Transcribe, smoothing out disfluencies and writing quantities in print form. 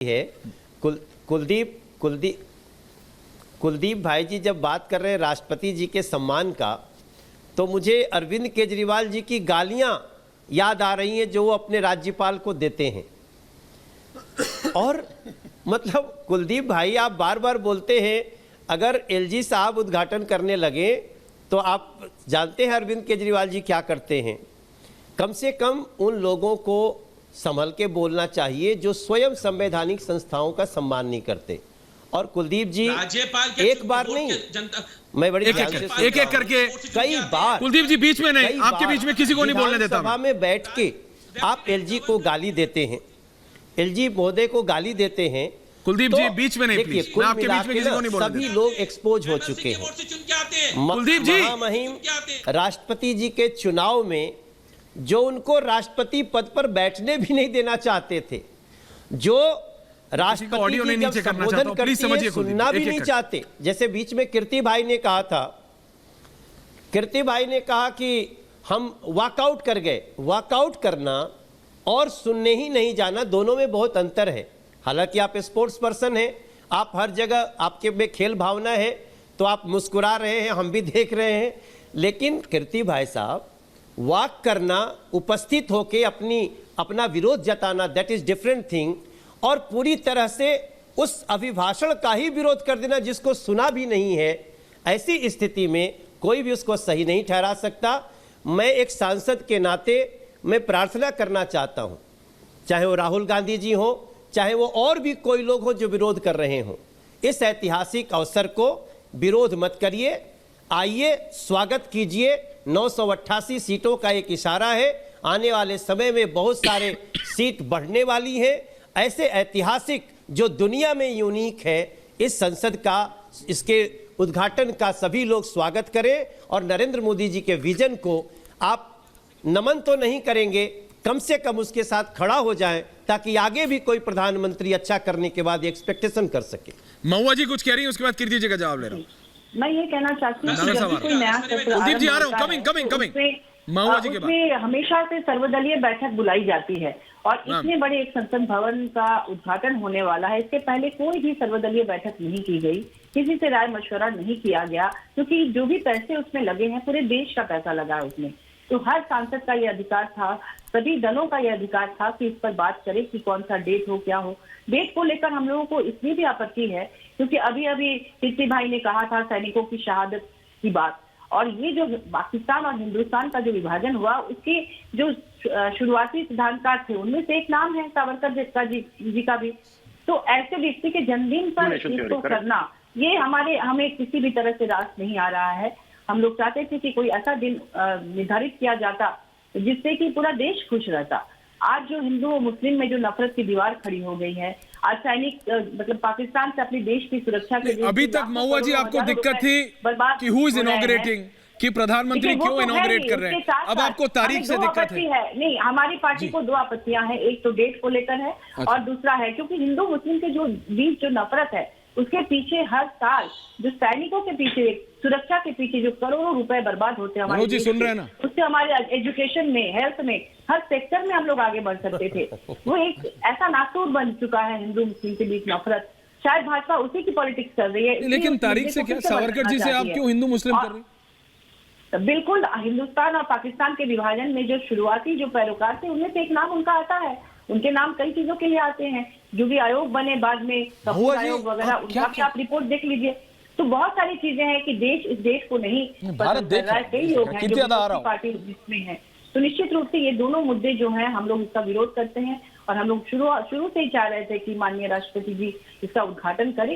है कुलदीप कुलदीप कुलदीप भाई जी जब बात कर रहे हैं राष्ट्रपति जी के सम्मान का, तो मुझे अरविंद केजरीवाल जी की गालियां याद आ रही हैं जो वो अपने राज्यपाल को देते हैं। और मतलब कुलदीप भाई आप बार बार बोलते हैं, अगर एलजी साहब उद्घाटन करने लगे तो आप जानते हैं अरविंद केजरीवाल जी क्या करते हैं। कम से कम उन लोगों को संभल के बोलना चाहिए जो स्वयं संवैधानिक संस्थाओं का सम्मान नहीं करते। और कुलदीप जी एक बार नहीं, मैं बड़ी एक एक करके कई बार, कुलदीप जी बीच में नहीं, आपके बीच में किसी को नहीं बोलने देता। सभा में बैठ के आप एलजी को गाली देते हैं, एलजी महोदय को गाली देते हैं। कुलदीप जी बीच में नहीं, प्लीज, मैं आपके बीच में किसी को नहीं बोलने सभी लोग एक्सपोज हो चुके हैं। कुलदीप जी महामहिम राष्ट्रपति जी के चुनाव में जो उनको राष्ट्रपति पद पर बैठने भी नहीं देना चाहते थे, जो राष्ट्रपति जी जब संबोधन करते हैं सुनना भी नहीं चाहते, जैसे बीच में कीर्ति भाई ने कहा था, कीर्ति भाई ने कहा कि हम वॉकआउट कर गए। वॉकआउट करना और सुनने ही नहीं जाना, दोनों में बहुत अंतर है। हालांकि आप स्पोर्ट्स पर्सन हैं, आप हर जगह आपके में खेल भावना है, तो आप मुस्कुरा रहे हैं, हम भी देख रहे हैं। लेकिन कीर्ति भाई साहब, वॉक करना, उपस्थित होके अपना विरोध जताना, दैट इज डिफरेंट थिंग। और पूरी तरह से उस अभिभाषण का ही विरोध कर देना जिसको सुना भी नहीं है, ऐसी स्थिति में कोई भी उसको सही नहीं ठहरा सकता। मैं एक सांसद के नाते मैं प्रार्थना करना चाहता हूं, चाहे वो राहुल गांधी जी हो, चाहे वो और भी कोई लोग हो जो विरोध कर रहे हों, इस ऐतिहासिक अवसर को विरोध मत करिए, आइए स्वागत कीजिए। 988 सीटों का एक इशारा है, आने वाले समय में बहुत सारे सीट बढ़ने वाली हैं। ऐसे ऐतिहासिक जो दुनिया में यूनिक है, इस संसद का, इसके उद्घाटन का सभी लोग स्वागत करें। और नरेंद्र मोदी जी के विजन को आप नमन तो नहीं करेंगे, कम से कम उसके साथ खड़ा हो जाएं, ताकि आगे भी कोई प्रधानमंत्री अच्छा करने के बाद एक्सपेक्टेशन कर सके। महुआ जी कुछ कह रही है, उसके बाद कीर्ति जी का जवाब ले रहा हूं। मैं ये कहना चाहती हूँ कि जब भी कोई नया कुलदीप जी आ रहा हूं, कमिंग महुआ जी के बाद हमेशा से सर्वदलीय बैठक बुलाई जाती है, और इतने बड़े एक संसद भवन का उद्घाटन होने वाला है, इसके पहले कोई भी सर्वदलीय बैठक नहीं की गई, किसी से राय मशवरा नहीं किया गया, क्योंकि जो भी पैसे उसमें लगे हैं पूरे देश का पैसा लगा है उसमें। तो हर सांसद का ये अधिकार था, सभी दलों का ये अधिकार था कि इस पर बात करें कि कौन सा डेट हो, क्या हो। डेट को लेकर हम लोगों को इसलिए भी आपत्ति है क्योंकि अभी अभी कीर्ति भाई ने कहा था सैनिकों की शहादत की बात, और ये जो पाकिस्तान और हिंदुस्तान का जो विभाजन हुआ, उसके जो शुरुआती सिद्धांतकार थे उनमें से एक नाम है सावरकर जी का भी। तो ऐसे व्यक्ति के जन्मदिन पर इसको करना, ये हमें किसी भी तरह से रास नहीं आ रहा है। हम लोग चाहते थे कि कोई ऐसा दिन निर्धारित किया जाता जिससे कि पूरा देश खुश रहता। आज जो हिंदू और मुस्लिम में जो नफरत की दीवार खड़ी हो गई है, आज सैनिक मतलब पाकिस्तान से अपने देश की सुरक्षा के लिए अभी तक महुआ जी आपको दिक्कत थी कि हु इज इनॉग्रेटिंग, कि प्रधानमंत्री क्यों इनॉग्रेट कर रहे हैं, अब आपको तारीख से दिक्कत है। नहीं, हमारी पार्टी को दो आपत्तियां हैं, एक तो डेट को लेकर है, और दूसरा है क्योंकि हिंदू मुस्लिम के जो बीच जो नफरत है, उसके पीछे हर साल जो सैनिकों के पीछे, सुरक्षा के पीछे जो करोड़ों रुपए बर्बाद होते हैं हमारे जी, सुन रहे हैं ना, उससे हमारे एजुकेशन में, हेल्थ में, हर सेक्टर में हम लोग आगे बढ़ सकते थे। वो एक ऐसा नासूर बन चुका है हिंदू मुस्लिम के बीच नफरत, शायद भाजपा उसी की पॉलिटिक्स कर रही है। लेकिन तारीख से क्या सावरकर जी से आप क्यों हिंदू मुस्लिम कर रहे हैं? बिल्कुल, हिंदुस्तान और पाकिस्तान के विभाजन में जो शुरुआती जो पैरोकार थे उनमें से एक नाम उनका आता है। उनके नाम कई चीजों के लिए आते हैं, जो भी आयोग बने बाद में, कपूर आयोग वगैरह, उनका भी आप रिपोर्ट देख लीजिए। तो बहुत सारी चीजें हैं कि देश इस देश को नहीं पसंद कर रहा है, कई लोग हैं जो पार्टी जिसमें है। तो निश्चित रूप से ये दोनों मुद्दे जो हैं हम लोग इसका विरोध करते हैं, और हम लोग शुरू से ही चाह रहे थे कि माननीय राष्ट्रपति जी इसका उद्घाटन करें।